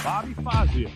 Bobby Fazio.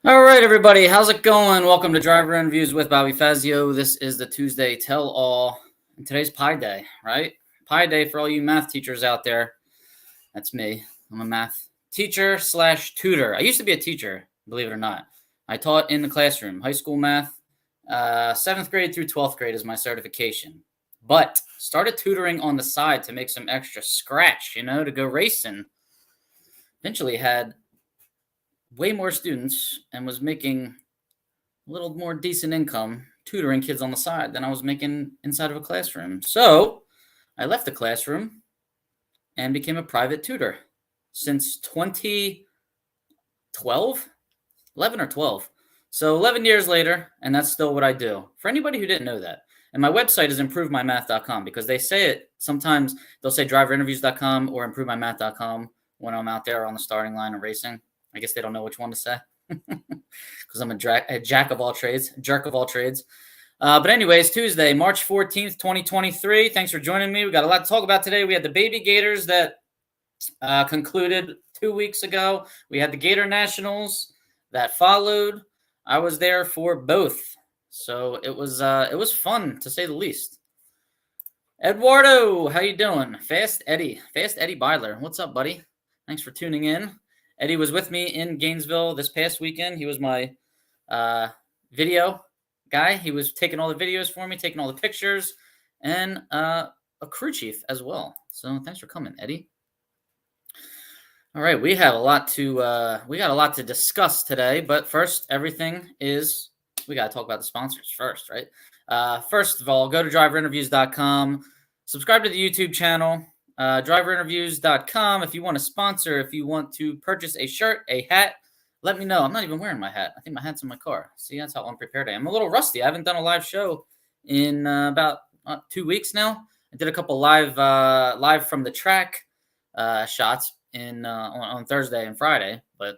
All right, everybody. How's it going? Welcome to Driver Interviews with Bobby Fazio. This is the Tuesday tell-all, and today's Pi Day, right? Pi Day for all you math teachers out there. That's me. I'm a math teacher / tutor. I used to be a teacher, believe it or not. I taught in the classroom, high school math. 7th grade through 12th grade is my certification. But started tutoring on the side to make some extra scratch, to go racing. Eventually had way more students and was making a little more decent income tutoring kids on the side than I was making inside of a classroom. So I left the classroom and became a private tutor since 2012, 11 or 12. So 11 years later, and that's still what I do. For anybody who didn't know that. And my website is improvemymath.com because they say it sometimes. They'll say driverinterviews.com or improvemymath.com when I'm out there on the starting line of racing. I guess they don't know which one to say because I'm a jack of all trades, jerk of all trades. But anyways, Tuesday, March 14th, 2023. Thanks for joining me. We got a lot to talk about today. We had the baby Gators that concluded 2 weeks ago. We had the Gator Nationals that followed. I was there for both. So it was fun, to say the least. Eduardo, how you doing? Fast Eddie Byler. What's up, buddy? Thanks for tuning in. Eddie was with me in Gainesville this past weekend. He was my video guy. He was taking all the videos for me, taking all the pictures, and a crew chief as well. So thanks for coming, Eddie. All right, we got a lot to discuss today. But first, we got to talk about the sponsors first, right? First of all, go to driverinterviews.com, subscribe to the YouTube channel. Driverinterviews.com. If you want to sponsor, if you want to purchase a shirt, a hat, let me know. I'm not even wearing my hat. I think my hat's in my car. See, that's how unprepared I am. I'm a little rusty. I haven't done a live show in about 2 weeks now. I did a couple live from the track shots on Thursday and Friday, but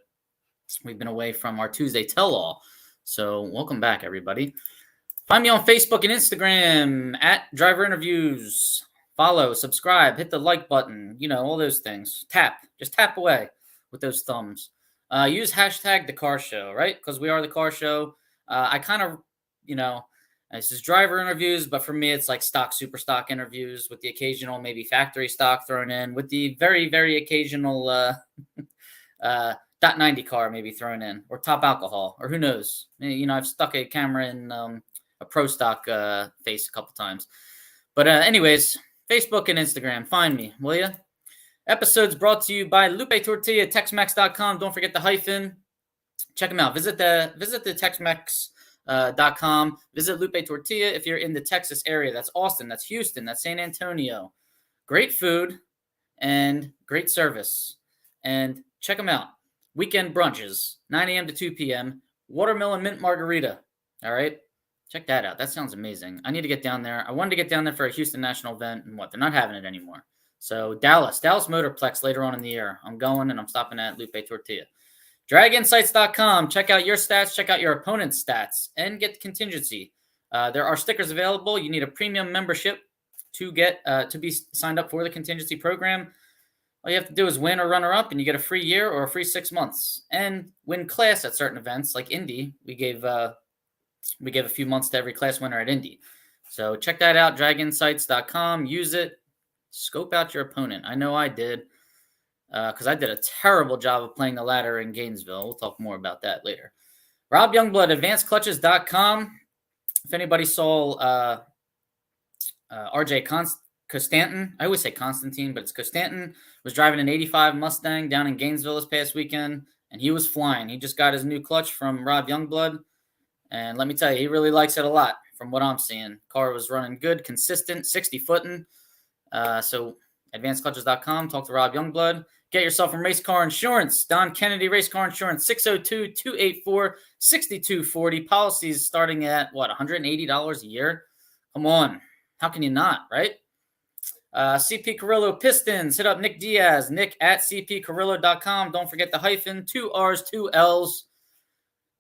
we've been away from our Tuesday tell-all. So welcome back, everybody. Find me on Facebook and Instagram at Driver Interviews. Follow, subscribe, hit the like button, all those things. Just tap away with those thumbs. Use hashtag the car show, right? Because we are the car show. I kind of, this is driver interviews, but for me, it's like super stock interviews with the occasional maybe factory stock thrown in, with the very, very occasional .90 car maybe thrown in, or top alcohol, or who knows. I've stuck a camera in a pro stock face a couple times. But anyways, Facebook and Instagram. Find me, will you? Episodes brought to you by Lupe Tortilla, Texmex.com. Don't forget the hyphen. Check them out. Visit the Texmex.com. Visit Lupe Tortilla if you're in the Texas area. That's Austin. That's Houston. That's San Antonio. Great food and great service. And check them out. Weekend brunches, 9 a.m. to 2 p.m. Watermelon mint margarita. All right? Check that out. That sounds amazing. I need to get down there. I wanted to get down there for a Houston National event, and they're not having it anymore. So Dallas Motorplex later on in the year. I'm going, and I'm stopping at Lupe Tortilla. DragInsights.com. Check out your stats. Check out your opponent's stats, and get contingency. There are stickers available. You need a premium membership to get to be signed up for the contingency program. All you have to do is win or runner-up, and you get a free year or a free 6 months. And win class at certain events, like Indy. We gave a few months to every class winner at Indy. So check that out, draginsights.com. Use it. Scope out your opponent. I know I did because I did a terrible job of playing the ladder in Gainesville. We'll talk more about that later. Rob Youngblood, advancedclutches.com. If anybody saw RJ Costantin, I always say Constantine, but it's Costantin, was driving an 85 Mustang down in Gainesville this past weekend, and he was flying. He just got his new clutch from Rob Youngblood. And let me tell you, he really likes it a lot from what I'm seeing. Car was running good, consistent, 60-footing. So advancedclutches.com, talk to Rob Youngblood. Get yourself some race car insurance. Don Kennedy Race Car Insurance, 602-284-6240. Policies starting at, what, $180 a year? Come on. How can you not, right? CP Carrillo Pistons. Hit up Nick Diaz. Nick at cpcarrillo.com. Don't forget the hyphen. 2 R's, 2 L's.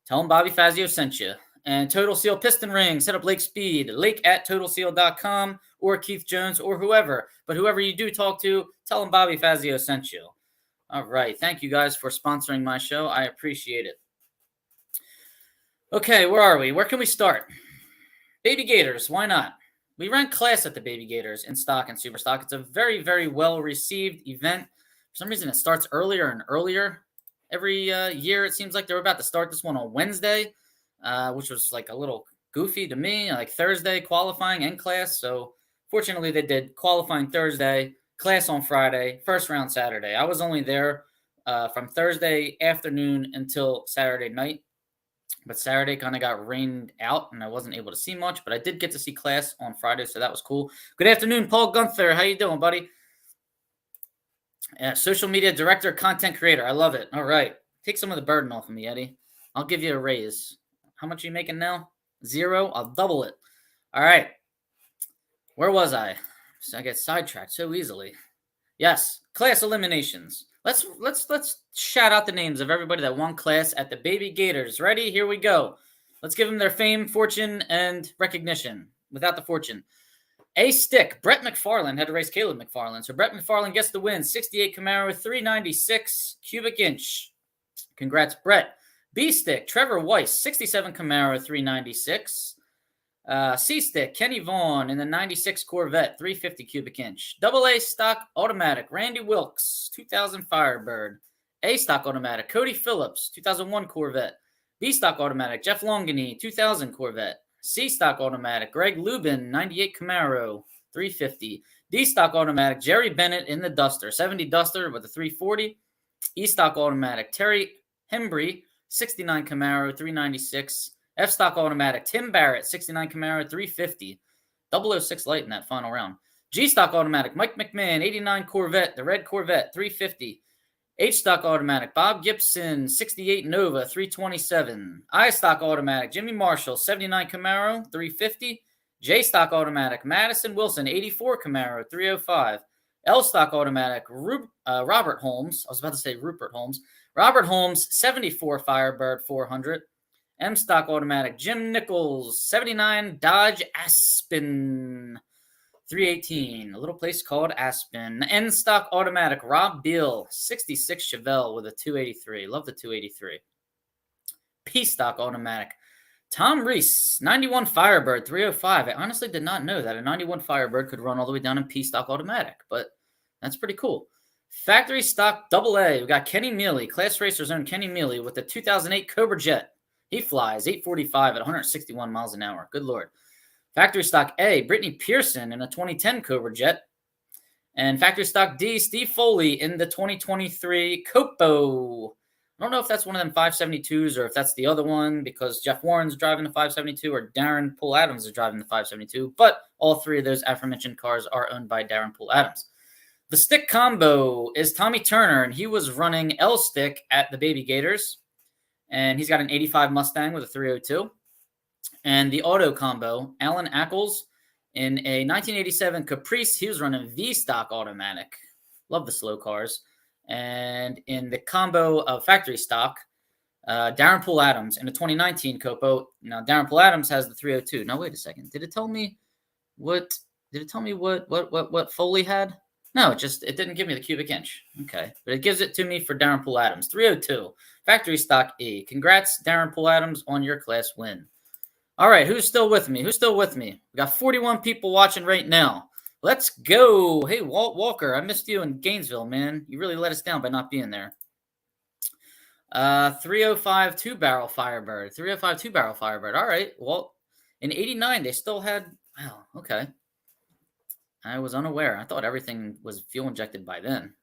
Tell him Bobby Fazio sent you. And Total Seal Piston Rings. Hit up Lake Speed. Lake at totalseal.com or Keith Jones or whoever. But whoever you do talk to, tell him Bobby Fazio sent you. All right. Thank you guys for sponsoring my show. I appreciate it. Okay, where are we? Where can we start? Baby Gators. Why not? We ran class at the Baby Gators in stock and super stock. It's a very, very well-received event. For some reason, it starts earlier and earlier. Every year, it seems like they're about to start this one on Wednesday, which was like a little goofy to me, like Thursday qualifying and class. So fortunately, they did qualifying Thursday, class on Friday, first round Saturday. I was only there from Thursday afternoon until Saturday night. But Saturday kind of got rained out, and I wasn't able to see much. But I did get to see class on Friday, so that was cool. Good afternoon, Paul Gunther. How you doing, buddy? Social media director, content creator. I love it. All right. Take some of the burden off of me, Eddie. I'll give you a raise. How much are you making now? 0? I'll double it. All right. Where was I? So I get sidetracked so easily. Yes, class eliminations. Let's shout out the names of everybody that won class at the Baby Gators. Ready? Here we go. Let's give them their fame, fortune, and recognition. Without the fortune. A stick. Brett McFarland had to race Caleb McFarland. So Brett McFarland gets the win. 68 Camaro, 396 cubic inch. Congrats, Brett. B stick. Trevor Weiss, 67 Camaro, 396. C stick. Kenny Vaughn in the 96 Corvette, 350 cubic inch. Double A stock automatic. Randy Wilkes, 2000 Firebird. A stock automatic. Cody Phillips, 2001 Corvette. B stock automatic. Jeff Longany, 2000 Corvette. C stock automatic. Greg Lubin, 98 Camaro, 350. D stock automatic. Jerry Bennett in the Duster, 70 Duster with a 340. E stock automatic. Terry Hembry, 69 Camaro, 396. F stock automatic. Tim Barrett, 69 Camaro, 350. 006 light in that final round. G stock automatic. Mike McMahon, 89 Corvette, the red Corvette, 350. H stock automatic. Bob Gibson, 68 Nova, 327. I stock automatic. Jimmy Marshall, 79 Camaro, 350. J stock automatic. Madison Wilson, 84 Camaro, 305. L stock automatic. Robert Holmes. I was about to say Rupert Holmes. Robert Holmes, 74 Firebird, 400. M stock automatic. Jim Nichols, 79 Dodge Aspen, 318. A little place called Aspen. N stock automatic. Rob Beal, 66 Chevelle with a 283. Love the 283. P stock automatic. Tom Reese, 91 Firebird, 305. I honestly did not know that a 91 Firebird could run all the way down in P stock automatic, but that's pretty cool. Factory stock double A. We got Kenny Mealy, Class Racers own Kenny Mealy with the 2008 Cobra Jet. He flies 845 at 161 miles an hour. Good Lord. Factory stock A, Brittany Pearson in a 2010 Cobra Jet. And factory stock D, Steve Foley in the 2023 Copo. I don't know if that's one of them 572s or if that's the other one because Jeff Warren's driving the 572 or Darren Poole Adams is driving the 572. But all three of those aforementioned cars are owned by Darren Poole Adams. The stick combo is Tommy Turner, and he was running L stick at the Baby Gators. And he's got an 85 Mustang with a 302. And the auto combo, Alan Ackles in a 1987 Caprice. He was running V-stock automatic. Love the slow cars. And in the combo of factory stock, Darren Poole Adams in a 2019 Copo. Now, Darren Poole Adams has the 302. Now, wait a second. Did it tell me what Foley had? No, it didn't give me the cubic inch. Okay. But it gives it to me for Darren Poole Adams. 302. Factory stock E. Congrats, Darren Poole Adams, on your class win. All right. Who's still with me? We got 41 people watching right now. Let's go. Hey, Walt Walker. I missed you in Gainesville, man. You really let us down by not being there. 305 two-barrel Firebird. 305 two-barrel Firebird. All right. Well, in 89, they still had... Wow. Okay. I was unaware. I thought everything was fuel injected by then.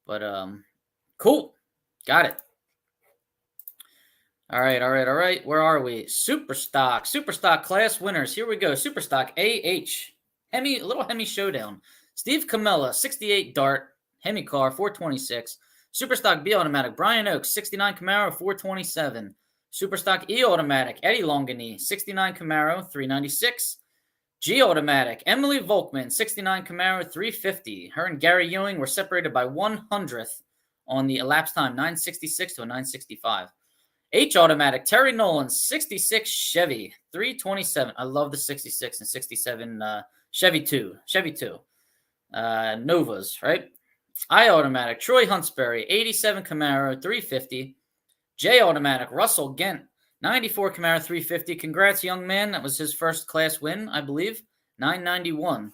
But, cool. Got it. All right. Where are we? Superstock class winners. Here we go. Superstock AH. Little Hemi showdown. Steve Camella, 68 Dart. Hemi Car, 426. Superstock B Automatic, Brian Oakes, 69 Camaro, 427. Superstock E Automatic, Eddie Longini, 69 Camaro, 396. G Automatic, Emily Volkman, 69 Camaro, 350. Her and Gary Ewing were separated by 100th on the elapsed time, 966 to a 965. H Automatic, Terry Nolan, 66 Chevy, 327. I love the 66 and 67 Chevy 2. Novas, right? I Automatic, Troy Huntsberry, 87 Camaro, 350. J Automatic, Russell Gent, 94 Camaro, 350. Congrats, young man. That was his first class win, I believe. 991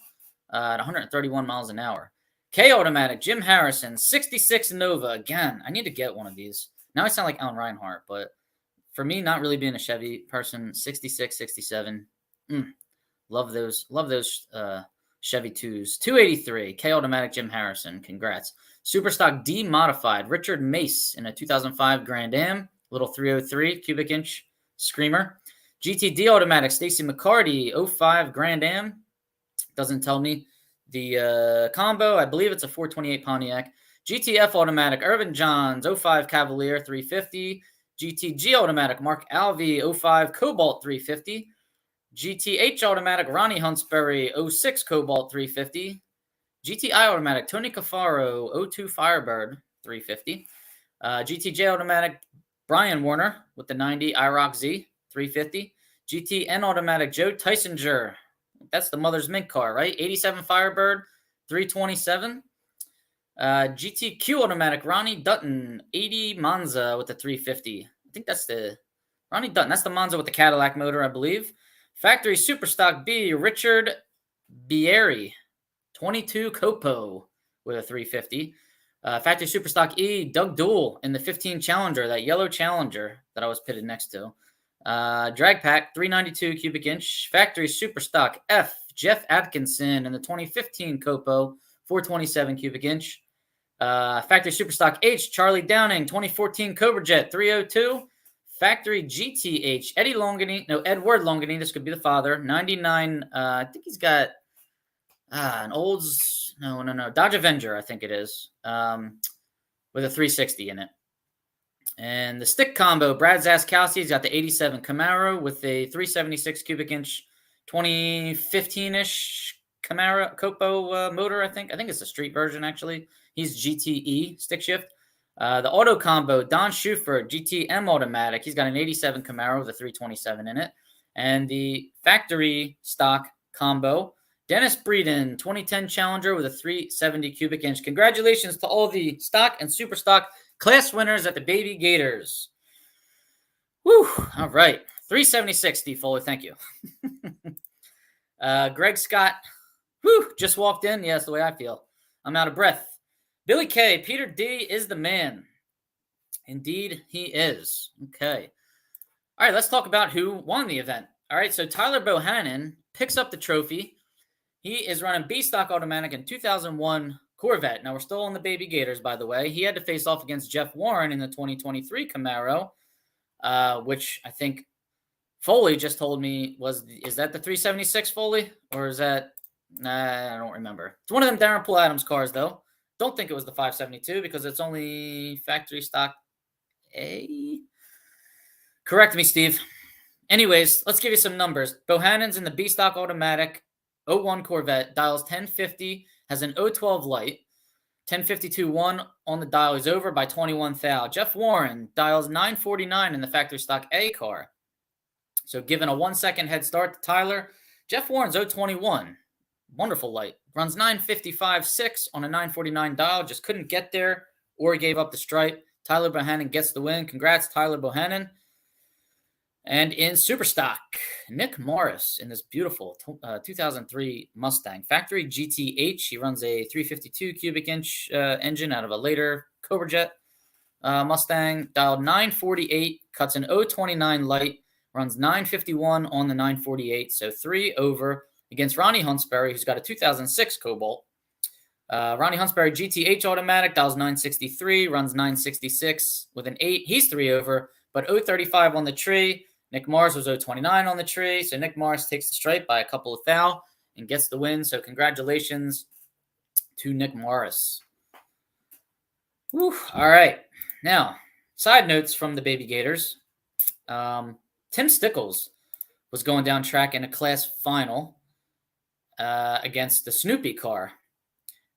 at 131 miles an hour. K Automatic, Jim Harrison, 66 Nova. Again, I need to get one of these. Now I sound like Alan Reinhart, but for me, not really being a Chevy person, 66, 67. Love those Chevy 2s. 283, K Automatic, Jim Harrison. Congrats. Superstock D Modified, Richard Mace in a 2005 Grand Am, little 303 cubic inch Screamer. GTD Automatic, Stacy McCarty, 05 Grand Am. Doesn't tell me the combo. I believe it's a 428 Pontiac. GTF Automatic, Irvin Johns, 05 Cavalier, 350. GTG Automatic, Mark Alvey, 05 Cobalt, 350. GTH Automatic, Ronnie Huntsberry, 06 Cobalt, 350. GTI Automatic, Tony Cafaro, 02 Firebird, 350. GTJ Automatic, Brian Warner with the 90 IROC Z, 350. GTN Automatic, Joe Tysinger. That's the Mother's Mint car, right? 87 Firebird, 327. GTQ Automatic, Ronnie Dutton, 80 Monza with the 350. I think that's the Ronnie Dutton. That's the Monza with the Cadillac motor, I believe. Factory Superstock B, Richard Bieri, 22 Copo with a 350. Factory Superstock E, Doug Dool in the 15 Challenger, that yellow Challenger that I was pitted next to. Drag Pack, 392 cubic inch. Factory Superstock F, Jeff Atkinson in the 2015 Copo, 427 cubic inch. Factory Superstock H, Charlie Downing, 2014 Cobra Jet, 302. Factory GTH, Edward Longini, this could be the father, 99, I think he's got an Olds, no, Dodge Avenger, I think it is, with a 360 in it. And the stick combo, Brad Zaskowski, he's got the 87 Camaro with a 376 cubic inch, 2015-ish Camaro Copo motor, I think. I think it's a street version, actually. He's GTE stick shift. The auto combo, Don Schufert, GTM Automatic. He's got an 87 Camaro with a 327 in it. And the factory stock combo, Dennis Breeden, 2010 Challenger with a 370 cubic inch. Congratulations to all the stock and super stock class winners at the Baby Gators. Woo! All right. 376, Steve Fuller. Thank you. Greg Scott, just walked in. Yeah, that's the way I feel. I'm out of breath. Billy K, Peter D is the man. Indeed, he is. Okay. All right, let's talk about who won the event. All right, so Tyler Bohannon picks up the trophy. He is running B-Stock Automatic in 2001 Corvette. Now, we're still on the Baby Gators, by the way. He had to face off against Jeff Warren in the 2023 Camaro, which I think Foley just told me is that the 376 Foley? Or is that, I don't remember. It's one of them Darren Poole Adams cars, though. Don't think it was the 572 because it's only factory stock A. Correct me, Steve. Anyways, let's give you some numbers. Bohannon's in the B-Stock Automatic 01 Corvette, dials 1050, has an 012 light, 1052.1 on the dial. He's over by 21 thou. Jeff Warren dials 949 in the factory stock A car. So given a 1 second head start to Tyler, Jeff Warren's 021. Wonderful light. Runs 955.6 on a 949 dial. Just couldn't get there or gave up the stripe. Tyler Bohannon gets the win. Congrats, Tyler Bohannon. And in Superstock, Nick Morris in this beautiful 2003 Mustang. Factory GTH. He runs a 352 cubic inch engine out of a later Cobra Jet Mustang. Dialed 948, cuts an 029 light, runs 951 on the 948. So 3 over against Ronnie Huntsberry, who's got a 2006 Cobalt. Ronnie Huntsberry GTH Automatic, dials 963, runs 966 with an 8. He's 3 over, but 035 on the tree. Nick Morris was 029 on the tree. So Nick Morris takes the stripe by a couple of thou and gets the win. So congratulations to Nick Morris. Whew. All right. Now, side notes from the baby Gators. Tim Stickles was going down track in a class final against the Snoopy car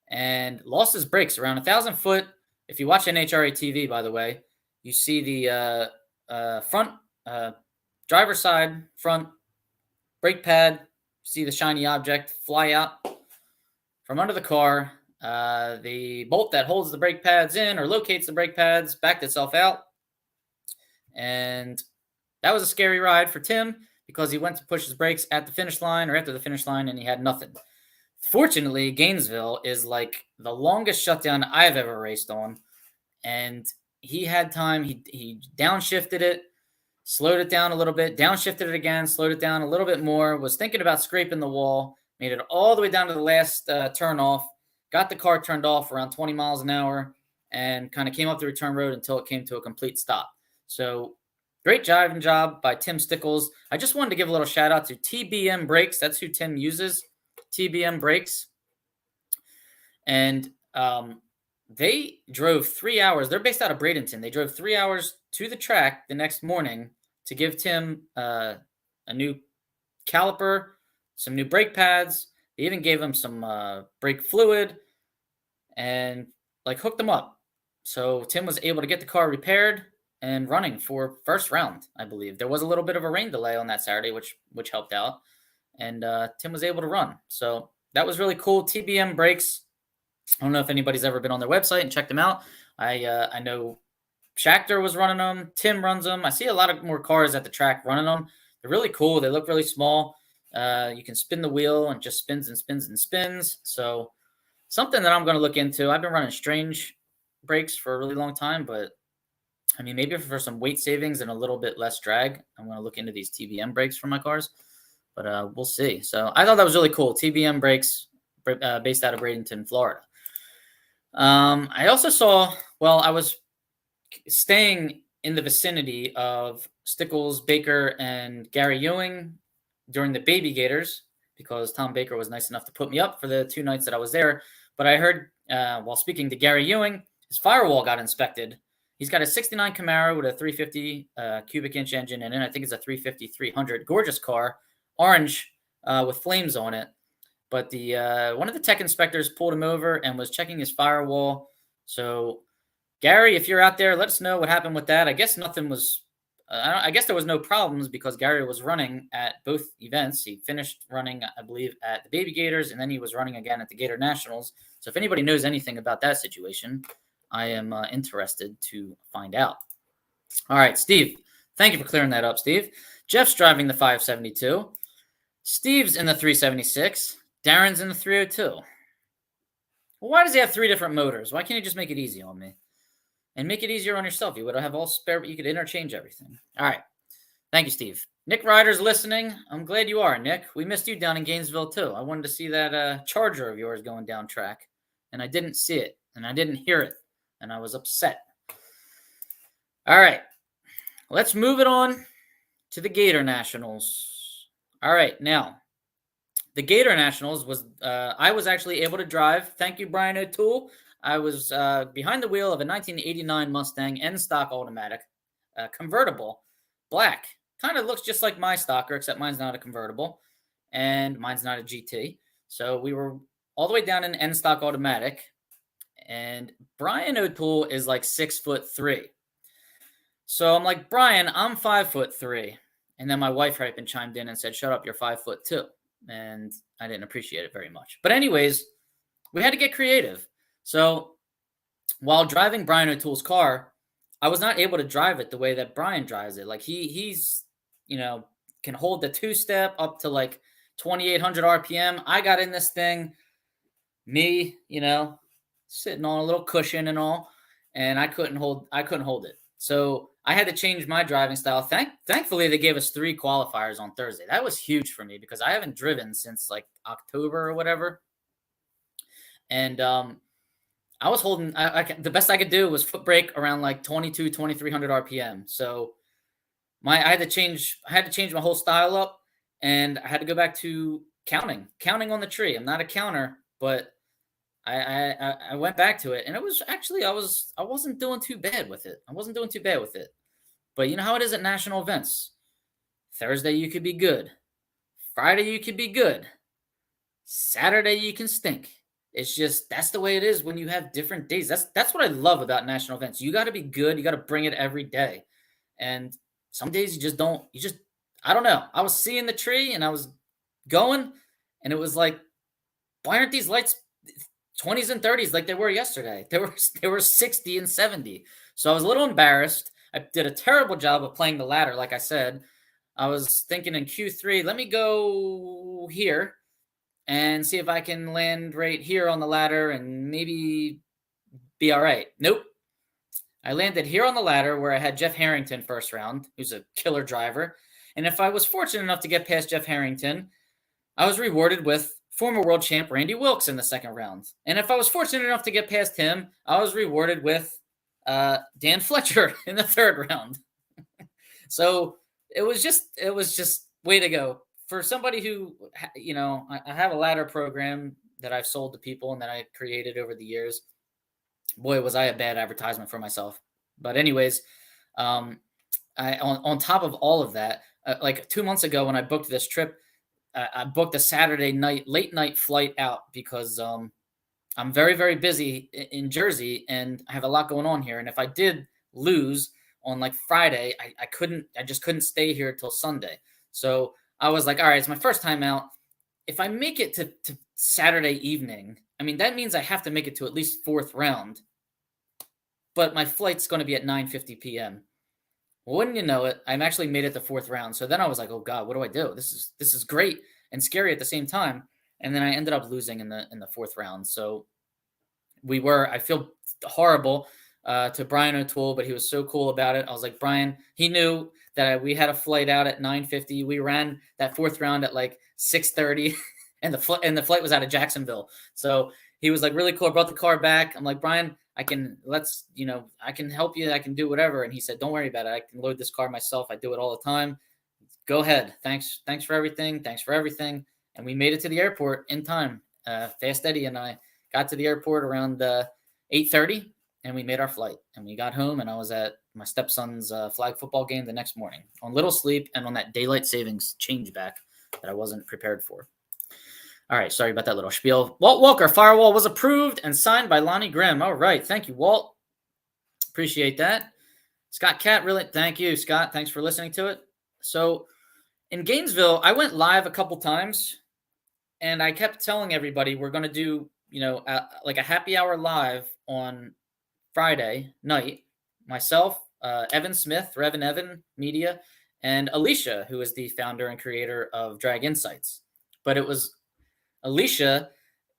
and lost his brakes around 1,000 foot. If you watch NHRA TV, by the way, you see the front driver's side front brake pad. See the shiny object fly out from under the car. The bolt that holds the brake pads in or locates the brake pads backed itself out. And that was a scary ride for Tim because he went to push his brakes at the finish line or after the finish line and he had nothing. Fortunately, Gainesville is like the longest shutdown I've ever raced on. And he had time. He downshifted it, slowed it down a little bit, downshifted it again, slowed it down a little bit more, was thinking about scraping the wall, made it all the way down to the last turn off, got the car turned off around 20 miles an hour, and kind of came up the return road until it came to a complete stop. So great driving job by Tim Stickles. I just wanted to give a little shout out to TBM Brakes. That's who Tim uses, TBM Brakes. And they drove 3 hours. They're based out of Bradenton. They drove 3 hours to the track the next morning to give Tim a new caliper, some new brake pads. They even gave him some brake fluid and like hooked them up. So Tim was able to get the car repaired and running for first round, I believe. There was a little bit of a rain delay on that Saturday, which helped out. And Tim was able to run. So that was really cool. TBM Brakes. I don't know if anybody's ever been on their website and checked them out. I know Schachter was running them. Tim runs them. I see a lot of more cars at the track running them. They're really cool. They look really small. You can spin the wheel and just spins and spins and spins. So something that I'm going to look into. I've been running Strange brakes for a really long time, but I mean, maybe for some weight savings and a little bit less drag, I'm going to look into these TBM brakes for my cars. But we'll see. So I thought that was really cool. TBM brakes based out of Bradenton, Florida. I also saw, well, I was staying in the vicinity of Stickles, Baker, and Gary Ewing during the baby Gators because Tom Baker was nice enough to put me up for the 2 nights that I was there. But I heard while speaking to Gary Ewing, his firewall got inspected. He's got a 69 Camaro with a 350 cubic inch engine in it. I think it's a 350-300. Gorgeous car, orange with flames on it. But the one of the tech inspectors pulled him over and was checking his firewall. So, Gary, if you're out there, let us know what happened with that. I guess nothing was. I guess there was no problems because Gary was running at both events. He finished running, I believe, at the Baby Gators, and then he was running again at the Gator Nationals. So, if anybody knows anything about that situation, I am interested to find out. All right, Steve. Thank you for clearing that up, Steve. Jeff's driving the 572. Steve's in the 376. Darren's in the 302. Well, why does he have 3 different motors? Why can't he just make it easy on me? And make it easier on yourself. You would have all spare, but you could interchange everything. All right. Thank you, Steve. Nick Ryder's listening. I'm glad you are, Nick. We missed you down in Gainesville, too. I wanted to see that Charger of yours going down track. And I didn't see it. And I didn't hear it. And I was upset. All right. Let's move it on to the Gator Nationals. All right. Now, the Gator Nationals was, I was actually able to drive. Thank you, Brian O'Toole. I was behind the wheel of a 1989 Mustang N-stock automatic, convertible, black. Kind of looks just like my stocker, except mine's not a convertible, and mine's not a GT. So we were all the way down in N-stock automatic, and Brian O'Toole is like 6'3". So I'm like, Brian, I'm 5'3". And then my wife right up and chimed in and said, shut up, you're 5'2". And I didn't appreciate it very much. But anyways, we had to get creative. So while driving Brian O'Toole's car, I was not able to drive it the way that Brian drives it. Like he's, can hold the 2-step up to like 2,800 RPM. I got in this thing, sitting on a little cushion and all, and I couldn't hold it. So I had to change my driving style. Thankfully, they gave us 3 qualifiers on Thursday. That was huge for me because I haven't driven since like October or whatever. And I was holding, the best I could do was foot brake around like 2,300 RPM. So I had to change my whole style up, and I had to go back to counting on the tree. I'm not a counter, but I went back to it, and it was actually I wasn't doing too bad with it. I wasn't doing too bad with it. But you know how it is at national events. Thursday you could be good. Friday you could be good. Saturday you can stink. It's just that's the way it is when you have different days. That's what I love about national events. You got to be good. You got to bring it every day. And some days you just don't. You just I don't know. I was seeing the tree and I was going, and it was like, why aren't these lights 20s and 30s like they were yesterday? They were 60 and 70. So I was a little embarrassed. I did a terrible job of playing the ladder, like I said. I was thinking in Q3, let me go here and see if I can land right here on the ladder and maybe be all right. Nope. I landed here on the ladder where I had Jeff Harrington first round, who's a killer driver. And if I was fortunate enough to get past Jeff Harrington, I was rewarded with former world champ Randy Wilkes in the second round. And if I was fortunate enough to get past him, I was rewarded with Dan Fletcher in the third round. So it was just way to go for somebody who, I have a ladder program that I've sold to people and that I created over the years. Boy, was I a bad advertisement for myself. But anyways, on top of all of that, like 2 months ago when I booked this trip, I booked a Saturday night, late night flight out because I'm very, very busy in Jersey and I have a lot going on here. And if I did lose on like Friday, I just couldn't stay here till Sunday. So I was like, all right, it's my first time out. If I make it to Saturday evening, I mean, that means I have to make it to at least fourth round. But my flight's going to be at 9:50 p.m. Wouldn't you know it, I'm actually made it to fourth round. So then I was like, oh God, what do I do? This is great and scary at the same time. And then I ended up losing in the fourth round. So I feel horrible to Brian O'Toole, but he was so cool about it. I was like, Brian, he knew that we had a flight out at 9:50. We ran that fourth round at like 6:30 and the flight was out of Jacksonville. So he was like really cool. I brought the car back. I'm like, Brian, I can help you. I can do whatever. And he said, don't worry about it. I can load this car myself. I do it all the time. Go ahead. Thanks for everything. Thanks for everything. And we made it to the airport in time. Fast Eddie and I got to the airport around 8:30 and we made our flight and we got home and I was at my stepson's flag football game the next morning on little sleep and on that daylight savings change back that I wasn't prepared for. All right, sorry about that little spiel. Walt Walker, Firewall was approved and signed by Lonnie Grimm. All right, thank you, Walt. Appreciate that. Scott Cat, really, thank you, Scott. Thanks for listening to it. So in Gainesville, I went live a couple times, and I kept telling everybody we're going to do, like a happy hour live on Friday night. Myself, Evan Smith, Revan Evan Media, and Alicia, who is the founder and creator of Drag Insights. But Alicia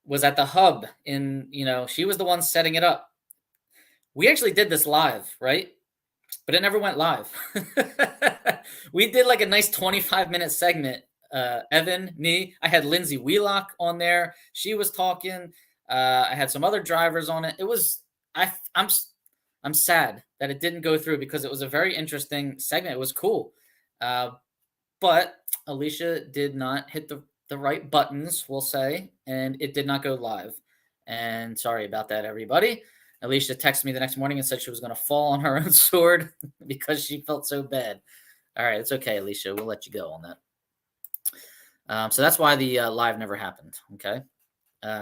was at the hub she was the one setting it up. We actually did this live, right? But it never went live. We did like a nice 25-minute segment. Evan, me, I had Lindsay Wheelock on there. She was talking. I had some other drivers on it. It was, I'm sad that it didn't go through because it was a very interesting segment. It was cool. But Alicia did not hit the right buttons, we'll say, and it did not go live. And sorry about that, everybody. Alicia texted me the next morning and said she was going to fall on her own sword because she felt so bad. All right, it's okay, Alicia. We'll let you go on that. So that's why the live never happened, okay?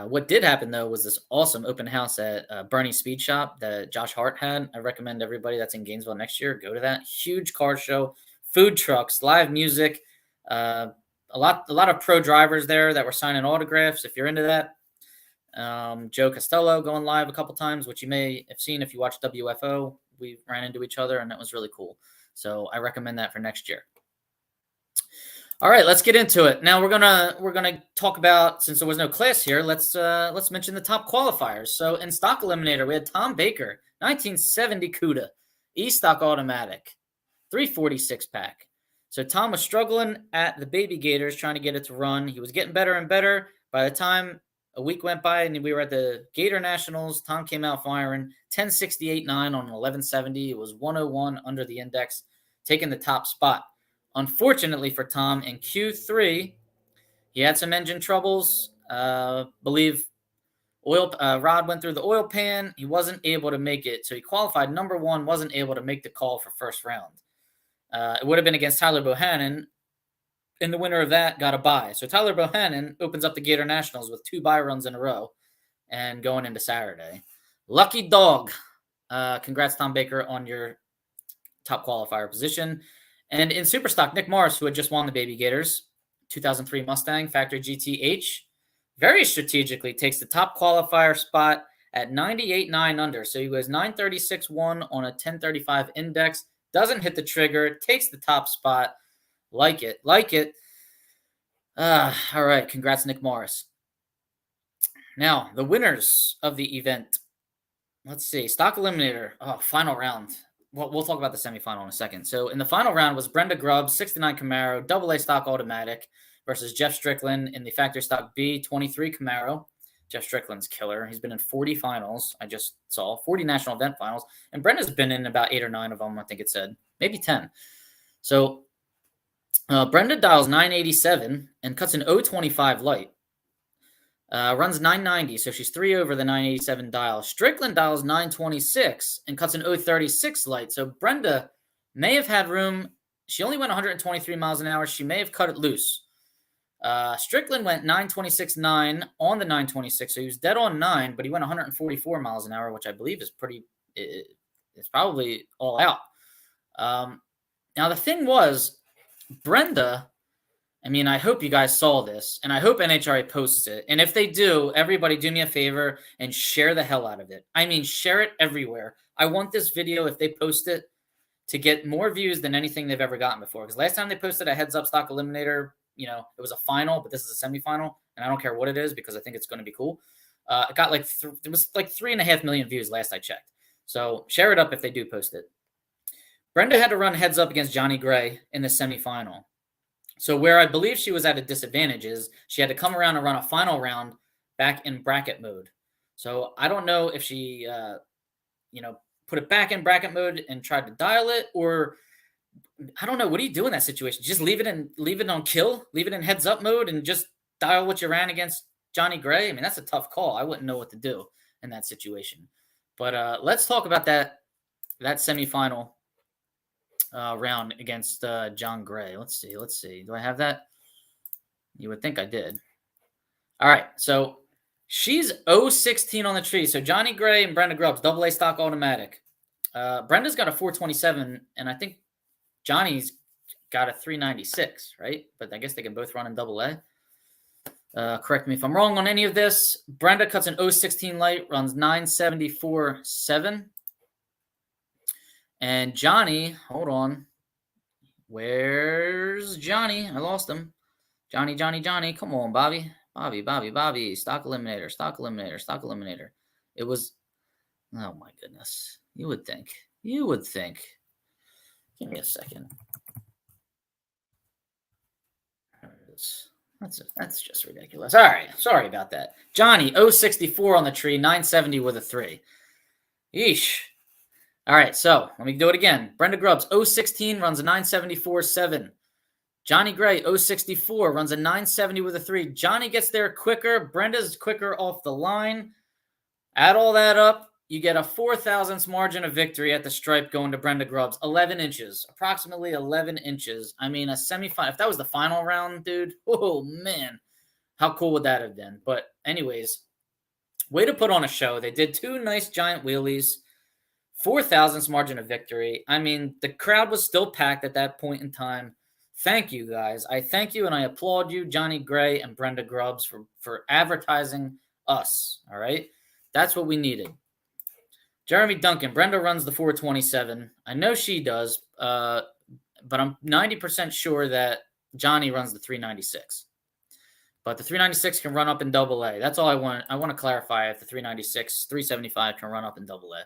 What did happen, though, was this awesome open house at Bernie's Speed Shop that Josh Hart had. I recommend everybody that's in Gainesville next year, go to that. Huge car show, food trucks, live music, a lot of pro drivers there that were signing autographs. If you're into that, Joe Costello going live a couple times, which you may have seen if you watch WFO. We ran into each other, and that was really cool. So I recommend that for next year. All right, let's get into it. Now we're gonna talk about, since there was no class here, let's mention the top qualifiers. So in stock eliminator, we had Tom Baker, 1970 CUDA, E-stock automatic, 346 pack. So Tom was struggling at the baby Gators, trying to get it to run. He was getting better and better. By the time a week went by and we were at the Gator Nationals, Tom came out firing 1068.9 on an 1170. It was 101 under the index, taking the top spot. Unfortunately for Tom, in Q3, he had some engine troubles. Believe Rod went through the oil pan. He wasn't able to make it. So he qualified number 1, wasn't able to make the call for first round. It would have been against Tyler Bohannon, and the winner of that got a bye. So Tyler Bohannon opens up the Gator Nationals with 2 bye runs in a row and going into Saturday. Lucky dog. Congrats, Tom Baker, on your top qualifier position. And in Superstock, Nick Morris, who had just won the Baby Gators, 2003 Mustang Factory GTH, very strategically takes the top qualifier spot at 98.9 under. So he was 936.1 on a 1035 index. Doesn't hit the trigger. Takes the top spot. Like it. All right. Congrats, Nick Morris. Now, the winners of the event. Let's see. Stock Eliminator. Oh, final round. Well, we'll talk about the semifinal in a second. So in the final round was Brenda Grubbs, 69 Camaro, AA stock automatic, versus Jeff Strickland in the factory stock B, 23 Camaro. Jeff Strickland's killer. He's been in 40 finals. I just saw 40 national event finals. And Brenda's been in about 8 or 9 of them, I think it said. Maybe 10. So Brenda dials 987 and cuts an 025 light. Runs 990, so she's 3 over the 987 dial. Strickland dials 926 and cuts an 036 light. So Brenda may have had room. She only went 123 miles an hour. She may have cut it loose. Strickland went 926.9 on the 926, so he was dead on 9, but he went 144 miles an hour, which I believe is it's probably all out. Now, the thing was, Brenda, I mean, I hope you guys saw this, and I hope NHRA posts it. And if they do, everybody do me a favor and share the hell out of it. I mean, share it everywhere. I want this video, if they post it, to get more views than anything they've ever gotten before. Because last time they posted a heads-up stock eliminator, it was a final, but this is a semifinal, and I don't care what it is because I think it's going to be cool. It got it was like 3.5 million views last I checked. So share it up if they do post it. Brenda had to run heads up against Johnny Gray in the semifinal. So where I believe she was at a disadvantage is she had to come around and run a final round back in bracket mode. So I don't know if she, put it back in bracket mode and tried to dial it, or I don't know. What do you do in that situation? Just leave it on kill, leave it in heads up mode, and just dial what you ran against Johnny Gray. I mean, that's a tough call. I wouldn't know what to do in that situation. But let's talk about that semifinal round against John Gray. Let's see. Do I have that? You would think I did. All right. So she's 016 on the tree. So Johnny Gray and Brenda Grubbs, AA stock automatic. Brenda's got a 427, and I think Johnny's got a 396, right? But I guess they can both run in AA. Correct me if I'm wrong on any of this. Brenda cuts an 016 light, runs 974.7. And Johnny, hold on. Where's Johnny? I lost him. Johnny. Come on, Bobby. Stock eliminator. It was, oh my goodness. You would think. Give me a second. There it is. That's just ridiculous. All right. Sorry about that. Johnny, 064 on the tree, 970 with a 3. Yeesh. All right, so let me do it again. Brenda Grubbs, 016, runs a 974.7. Johnny Gray, 064, runs a 970 with a 3. Johnny gets there quicker. Brenda's quicker off the line. Add all that up, you get a 4,000ths margin of victory at the stripe going to Brenda Grubbs. 11 inches, approximately 11 inches. I mean, a semifinal. If that was the final round, dude, oh, man, how cool would that have been? But anyways, way to put on a show. They did 2 nice giant wheelies. 4,000ths margin of victory. I mean, the crowd was still packed at that point in time. Thank you, guys. I thank you, and I applaud you, Johnny Gray and Brenda Grubbs, for advertising us, all right? That's what we needed. Jeremy Duncan, Brenda runs the 427. I know she does, but I'm 90% sure that Johnny runs the 396. But the 396 can run up in AA. That's all I want. I want to clarify if the 396, 375 can run up in AA.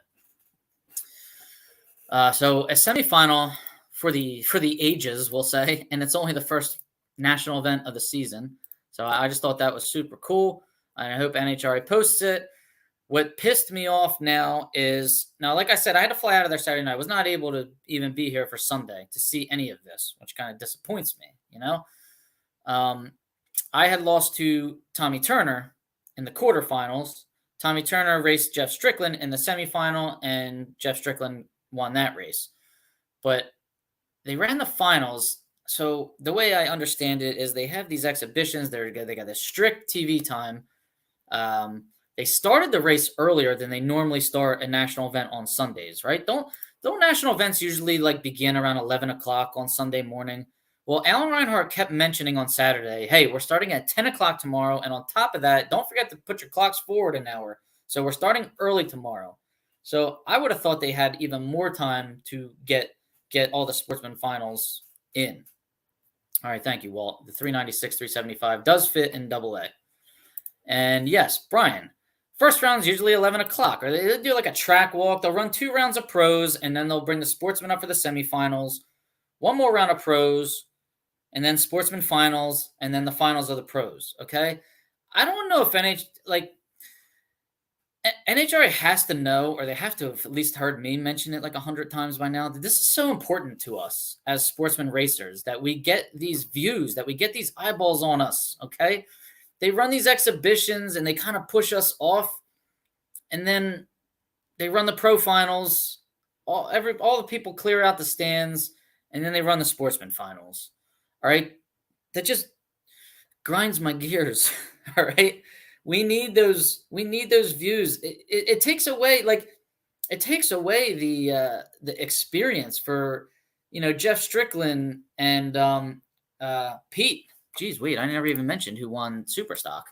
So a semifinal for the ages, we'll say, and it's only the first national event of the season. So I just thought that was super cool, and I hope NHRA posts it. What pissed me off now is, like I said, I had to fly out of there Saturday night. I was not able to even be here for Sunday to see any of this, which kind of disappoints me, I had lost to Tommy Turner in the quarterfinals. Tommy Turner raced Jeff Strickland in the semifinal, and Jeff Strickland won that race. But they ran the finals. So the way I understand it is they have these exhibitions. They got this strict TV time. They started the race earlier than they normally start a national event on Sundays, right? Don't national events usually like begin around 11 o'clock on Sunday morning? Well, Alan Reinhart kept mentioning on Saturday, hey, we're starting at 10 o'clock tomorrow. And on top of that, don't forget to put your clocks forward an hour. So we're starting early tomorrow. So I would have thought they had even more time to get all the Sportsman finals in. All right, thank you, Walt. The 396, 375 does fit in AA. And yes, Brian, first round's usually 11 o'clock. Or they do like a track walk. They'll run 2 rounds of pros, and then they'll bring the Sportsman up for the semifinals. 1 more round of pros, and then Sportsman finals, and then the finals of the pros, okay? I don't know if NHRA has to know, or they have to have at least heard me mention it like 100 times by now, that this is so important to us as sportsman racers, that we get these views, that we get these eyeballs on us, okay? They run these exhibitions, and they kind of push us off, and then they run the pro finals. All the people clear out the stands, and then they run the Sportsman finals. All right, that just grinds my gears. All right, we need those views. It takes away the experience for Jeff Strickland and Pete. Geez, wait, I never even mentioned who won Superstock.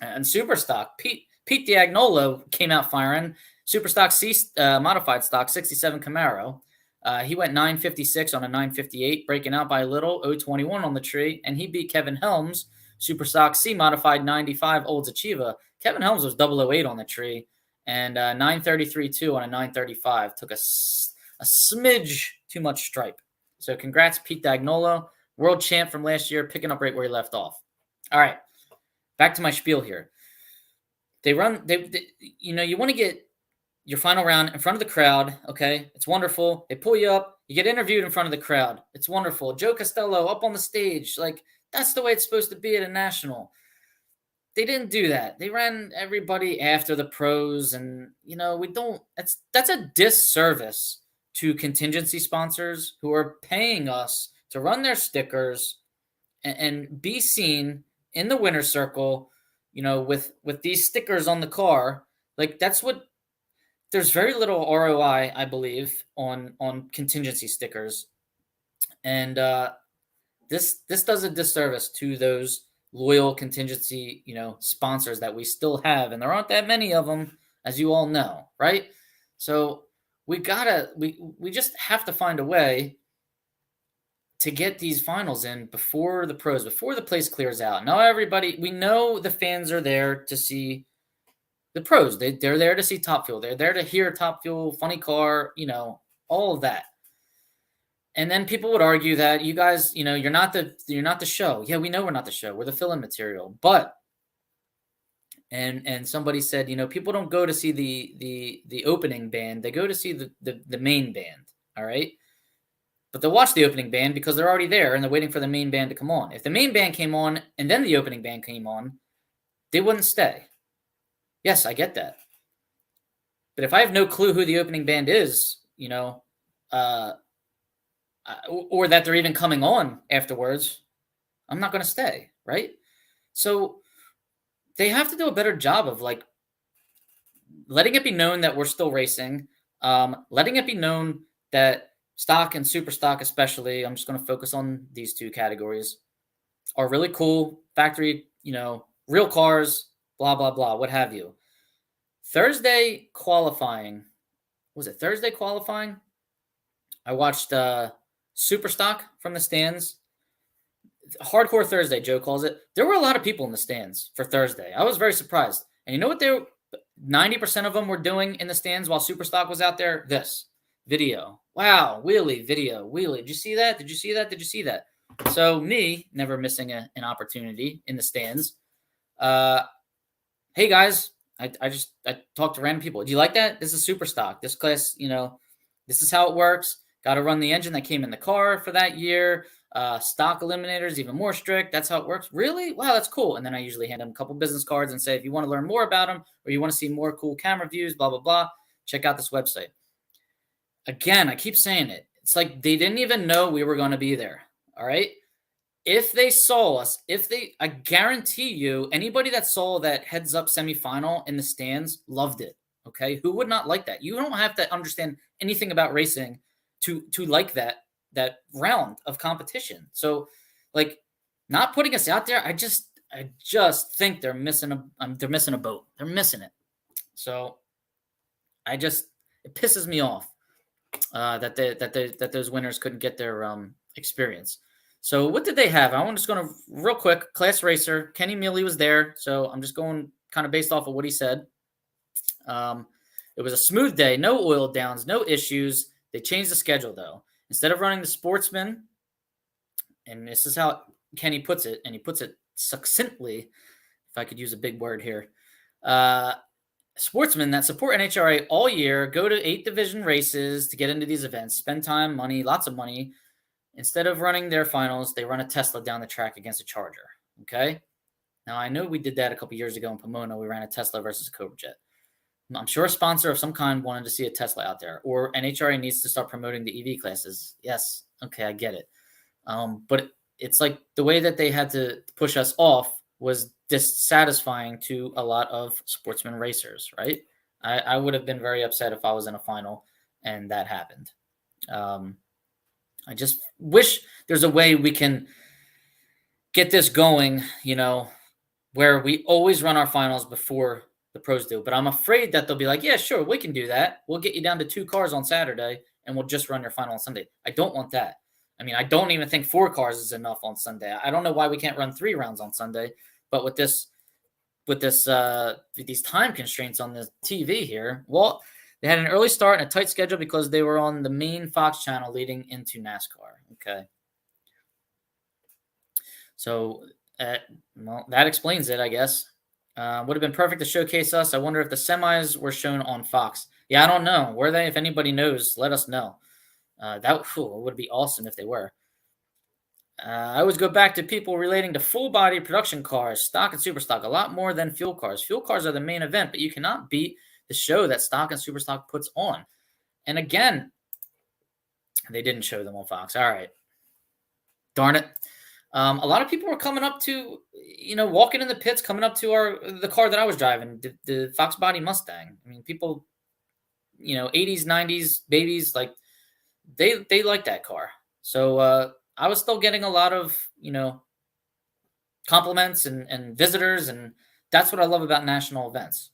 And Superstock, Pete Diagnolo came out firing. Superstock C modified stock 67 Camaro. He went 956 on a 958, breaking out by a little, 021 on the tree, and he beat Kevin Helms, Superstock C modified 95 Olds Achieva. Kevin Helms was 008 on the tree, and 933.2 on a 935. Took a smidge too much stripe. So congrats, Pete Dagnolo, world champ from last year, picking up right where he left off. All right, back to my spiel here. You want to get your final round in front of the crowd, okay? It's wonderful. They pull you up. You get interviewed in front of the crowd. It's wonderful. Joe Costello up on the stage. Like, that's the way it's supposed to be at a national. They didn't do that. They ran everybody after the pros, and, that's a disservice to contingency sponsors who are paying us to run their stickers and be seen in the winner's circle, with these stickers on the car. Like, there's very little ROI, I believe, on contingency stickers. And this does a disservice to those loyal contingency, sponsors that we still have. And there aren't that many of them, as you all know, right? So we just have to find a way to get these finals in before the pros, before the place clears out. Now we know the fans are there to see the pros. They're there to see Top Fuel. They're there to hear Top Fuel, funny car, all of that. And then people would argue that you guys, you're not the show. Yeah, we know we're not the show. We're the fill-in material. But and somebody said, people don't go to see the opening band. They go to see the main band. All right. But they'll watch the opening band because they're already there and they're waiting for the main band to come on. If the main band came on and then the opening band came on, they wouldn't stay. Yes, I get that. But if I have no clue who the opening band is, or that they're even coming on afterwards, I'm not going to stay, right? So they have to do a better job of letting it be known that we're still racing, letting it be known that stock and super stock, especially, I'm just going to focus on these 2 categories, are really cool, factory, real cars, blah, blah, blah, what have you. Thursday qualifying. Was it Thursday qualifying? I watched super stock from the stands. Hardcore Thursday, Joe calls it. There were a lot of people in the stands for Thursday. I was very surprised. And you know what 90% of them were doing in the stands while super stock was out there? This. Video. Wow. Wheelie. Video. Wheelie. Did you see that? Did you see that? Did you see that? So me, never missing an opportunity in the stands. Hey, guys. I talked to random people. Do you like that? This is super stock. This class, this is how it works. Got to run the engine that came in the car for that year. Stock eliminators, even more strict. That's how it works. Really? Wow, that's cool. And then I usually hand them a couple business cards and say, if you want to learn more about them or you want to see more cool camera views, blah, blah, blah, check out this website. Again, I keep saying it. It's like they didn't even know we were going to be there. All right. If they saw us, I guarantee you, anybody that saw that heads up semifinal in the stands loved it. Okay. Who would not like that? You don't have to understand anything about racing to like that round of competition. So, like, not putting us out there, I just think they're missing a boat. They're missing it. So, it pisses me off that those winners couldn't get their experience. So, what did they have? I'm just going to real quick. Class racer Kenny Mealy was there, so I'm just going kind of based off of what he said. It was a smooth day, no oil downs, no issues. They changed the schedule though. Instead of running the Sportsman, and this is how Kenny puts it, and he puts it succinctly, if I could use a big word here. Sportsmen that support NHRA all year go to 8 division races to get into these events, spend time, money, lots of money. Instead of running their finals, they run a Tesla down the track against a Charger. Okay? Now, I know we did that a couple years ago in Pomona. We ran a Tesla versus Cobra Jet. I'm sure a sponsor of some kind wanted to see a Tesla out there, or NHRA needs to start promoting the EV classes. Yes, okay, I get it. But it's like the way that they had to push us off was dissatisfying to a lot of sportsman racers, right? I would have been very upset if I was in a final and that happened. I just wish there's a way we can get this going, where we always run our finals before the pros do. But I'm afraid that they'll be like, yeah, sure, we can do that. We'll get you down to 2 cars on Saturday and we'll just run your final on Sunday. I don't want that. I mean, I don't even think 4 cars is enough on Sunday. I don't know why we can't run 3 rounds on Sunday, but with these time constraints on the TV here, well, they had an early start and a tight schedule because they were on the main Fox channel leading into NASCAR. Okay. So, that explains it, I guess. Would have been perfect to showcase us. I wonder if the semis were shown on Fox. Yeah, I don't know. Were they? If anybody knows, let us know. That would be awesome if they were. I always go back to people relating to full-body production cars, stock and super stock, a lot more than fuel cars. Fuel cars are the main event, but you cannot beat the show that stock and super stock puts on. And again, they didn't show them on Fox. All right. Darn it. A lot of people were coming up to, walking in the pits, coming up to the car that I was driving, the Fox Body Mustang. I mean, people, 80s, 90s babies, like they like that car. So I was still getting a lot of, compliments and visitors. And that's what I love about national events,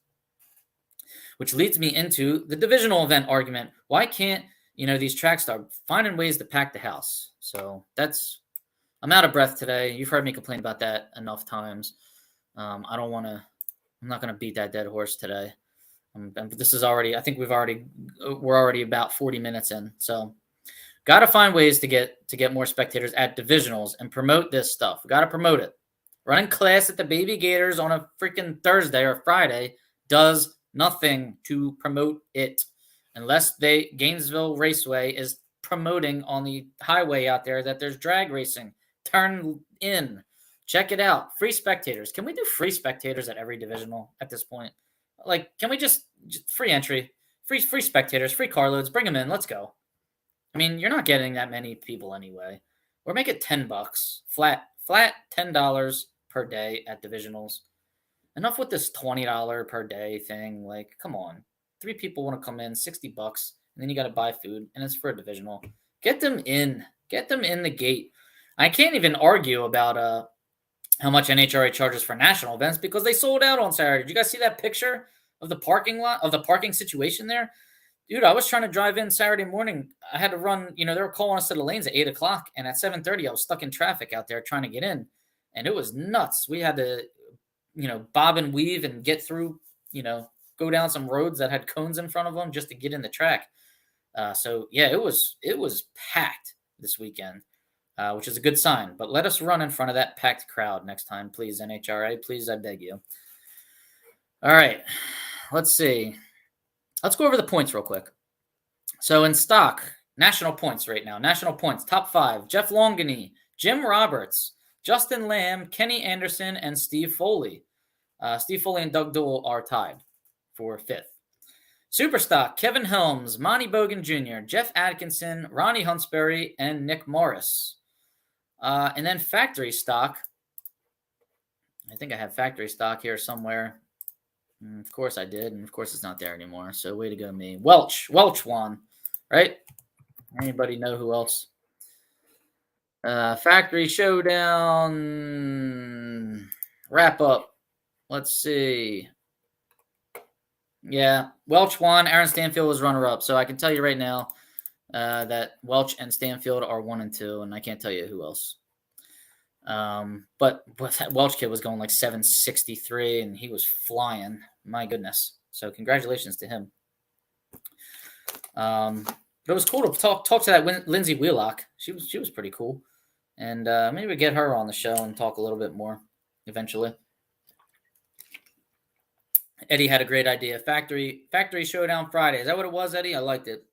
which leads me into the divisional event argument. Why can't, these tracks start finding ways to pack the house? So I'm out of breath today. You've heard me complain about that enough times. I'm not going to beat that dead horse today. This is already, I think we're already about 40 minutes in. So got to find ways to get more spectators at divisionals and promote this stuff. We got to promote it. Running class at the Baby Gators on a freaking Thursday or Friday does nothing to promote it unless Gainesville Raceway is promoting on the highway out there that there's drag racing. Turn in. Check it out. Free spectators. Can we do free spectators at every divisional at this point? Like, can we just free entry, free spectators, free carloads, bring them in. Let's go. I mean, you're not getting that many people anyway. Or make it $10 flat $10 per day at divisionals. Enough with this $20 per day thing. Like, come on. 3 people want to come in, $60, and then you got to buy food, and it's for a divisional. Get them in. Get them in the gate. I can't even argue about how much NHRA charges for national events because they sold out on Saturday. Did you guys see that picture of the parking lot, of the parking situation there? Dude, I was trying to drive in Saturday morning. I had to run, they were calling us to the lanes at 8 o'clock, and at 7:30, I was stuck in traffic out there trying to get in, and it was nuts. We had to, bob and weave and get through, go down some roads that had cones in front of them just to get in the track. So, yeah, it was packed this weekend. Which is a good sign. But let us run in front of that packed crowd next time, please, NHRA. Please, I beg you. All right. Let's see. Let's go over the points real quick. So in stock, national points right now. National points, top 5. Jeff Longany, Jim Roberts, Justin Lamb, Kenny Anderson, and Steve Foley. Steve Foley and Doug Duell are tied for 5th. Superstock, Kevin Helms, Monty Bogan Jr., Jeff Atkinson, Ronnie Huntsberry, and Nick Morris. And then factory stock. I think I have factory stock here somewhere. Of course I did, and of course it's not there anymore. So way to go, me. Welch won, right? Anybody know who else? Factory Showdown wrap up. Let's see. Yeah, Welch won. Aaron Stanfield was runner-up. So I can tell you right now that Welch and Stanfield are 1 and 2, and I can't tell you who else. But that Welch kid was going like 763, and he was flying. My goodness. So congratulations to him. But it was cool to talk to that Lindsay Wheelock. She was pretty cool. And maybe we get her on the show and talk a little bit more eventually. Eddie had a great idea. Factory Showdown Friday. Is that what it was, Eddie? I liked it.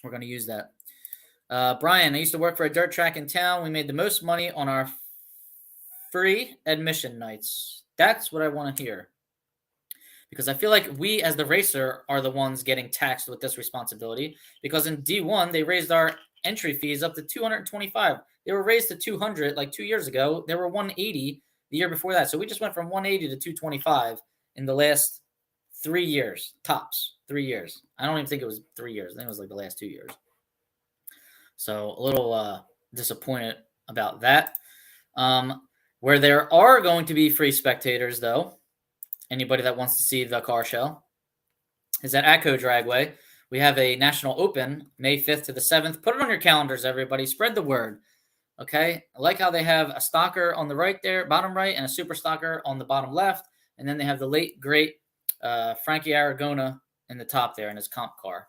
We're going to use that. Brian, I used to work for a dirt track in town. We made the most money on our free admission nights. That's what I want to hear. Because I feel like we, as the racer, are the ones getting taxed with this responsibility. Because in D1, they raised our entry fees up to $225. They were raised to $200 like 2 years ago. They were $180 the year before that. So we just went from $180 to $225 in the last 3 years, tops 3 years. I don't even think it was 3 years. I think it was like the last 2 years. So a little disappointed about that. Where there are going to be free spectators, though, anybody that wants to see the car show, is at Atco Dragway. We have a national open May 5th to the 7th. Put it on your calendars, everybody. Spread the word. Okay? I like how they have a stalker on the right there, bottom right, and a super stalker on the bottom left. And then they have the late, great Frankie Aragona in the top there in his comp car.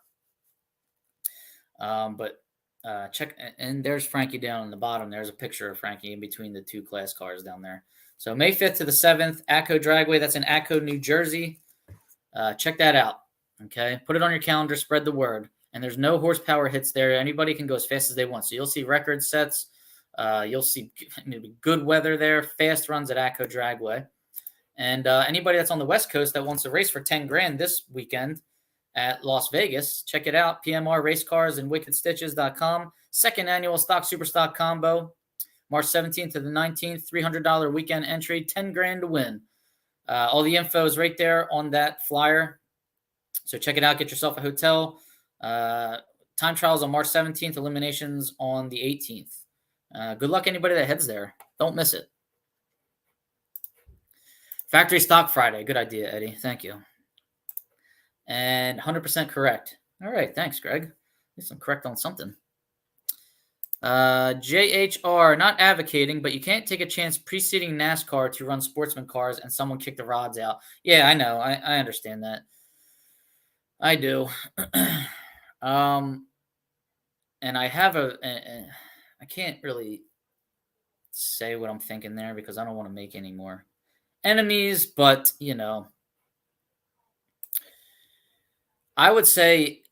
Check, and there's Frankie down in the bottom. There's a picture of Frankie in between the 2 class cars down there. So May 5th to the 7th, Atco Dragway. That's in Atco, New Jersey. Check that out. Okay, put it on your calendar. Spread the word. And there's no horsepower hits there. Anybody can go as fast as they want. So you'll see record sets. You'll see maybe good weather there. Fast runs at Atco Dragway. And anybody that's on the West Coast that wants to race for $10,000 this weekend at Las Vegas, check it out. PMR Race Cars and WickedStitches.com. Second annual Stock Super Stock Combo, March 17th to the 19th. $300 weekend entry, $10,000 to win. All the info is right there on that flyer. So check it out. Get yourself a hotel. Time trials on March 17th. Eliminations on the 18th. Good luck, anybody that heads there. Don't miss it. Factory Stock Friday. Good idea, Eddie. Thank you. And 100% correct. All right. Thanks, Greg. At least I'm correct on something. JHR, not advocating, but you can't take a chance preceding NASCAR to run sportsman cars and someone kick the rods out. Yeah, I know. I understand that. I do. And I have I can't really say what I'm thinking there because I don't want to make any more enemies, but, I would say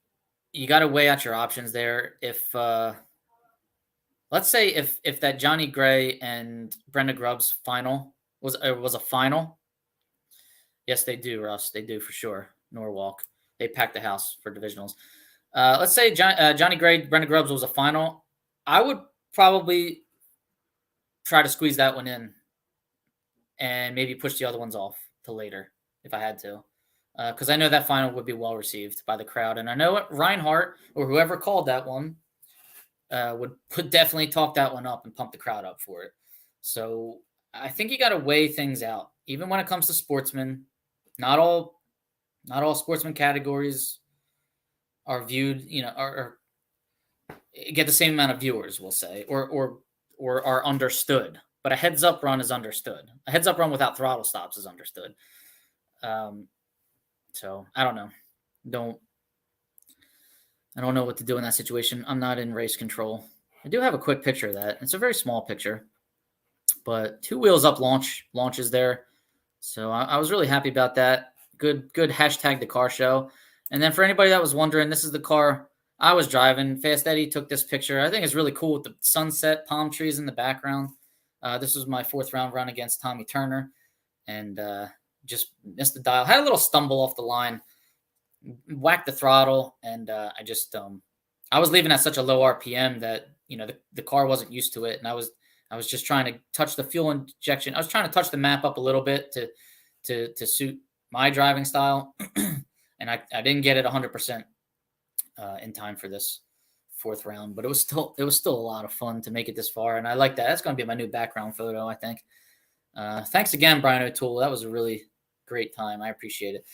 you got to weigh out your options there. If, let's say if that Johnny Gray and Brenda Grubbs final was a final. Yes, they do, Russ. They do for sure. Norwalk. They packed the house for divisionals. Let's say Johnny Gray, Brenda Grubbs was a final. I would probably try to squeeze that one in and maybe push the other ones off to later if I had to. Because I know that final would be well received by the crowd. And I know Reinhardt or whoever called that one would definitely talk that one up and pump the crowd up for it. So I think you got to weigh things out. Even when it comes to sportsmen, not all sportsman categories are viewed, or get the same amount of viewers, we'll say, or are understood. But a heads-up run is understood. A heads-up run without throttle stops is understood. So I don't know. I don't know what to do in that situation. I'm not in race control. I do have a quick picture of that. It's a very small picture, but 2 wheels up launches there. So I was really happy about that. Good hashtag the car show. And then for anybody that was wondering, this is the car I was driving. Fast Eddie took this picture. I think it's really cool with the sunset, palm trees in the background. This was my 4th round run against Tommy Turner, and just missed the dial. Had a little stumble off the line, whacked the throttle, and I was leaving at such a low RPM that the car wasn't used to it, and I was just trying to touch the fuel injection. I was trying to touch the map up a little bit to suit my driving style, and I didn't get it 100% in time for this 4th round, but it was still a lot of fun to make it this far, and I like that. That's going to be my new background photo, I think. Thanks again, Brian O'Toole. That was a really great time. I appreciate it.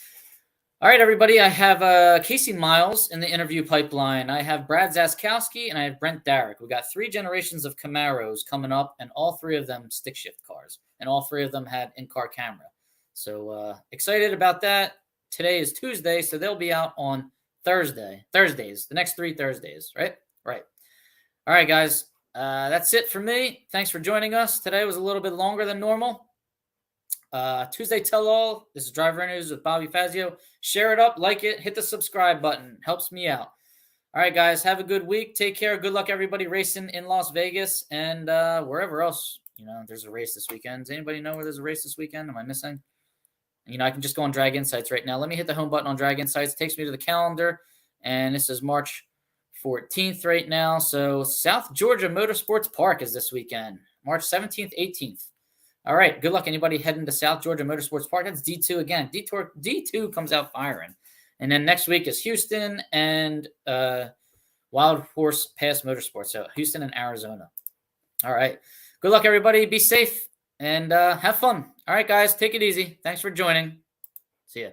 All right, everybody. I have Casey Miles in the interview pipeline. I have Brad Zaskowski, and I have Brent Darrick. We got 3 generations of Camaros coming up, and all 3 of them stick shift cars, and all 3 of them had in-car camera. So excited about that. Today is Tuesday, so they'll be out on Thursdays, the next 3 Thursdays, right? Right. All right, guys. That's it for me. Thanks for joining us. Today was a little bit longer than normal. Tuesday Tell All. This is Driver News with Bobby Fazio. Share it up, like it, hit the subscribe button. Helps me out. All right, guys. Have a good week. Take care. Good luck, everybody racing in Las Vegas and wherever else. There's a race this weekend. Does anybody know where there's a race this weekend? Am I missing? I can just go on Drag Insights right now. Let me hit the home button on Drag Insights. It takes me to the calendar, and this is March 14th right now. So South Georgia Motorsports Park is this weekend, March 17th, 18th. All right. Good luck, anybody heading to South Georgia Motorsports Park. That's D2 again. D2 comes out firing. And then next week is Houston and Wild Horse Pass Motorsports. So Houston and Arizona. All right. Good luck, everybody. Be safe and have fun. All right, guys. Take it easy. Thanks for joining. See ya.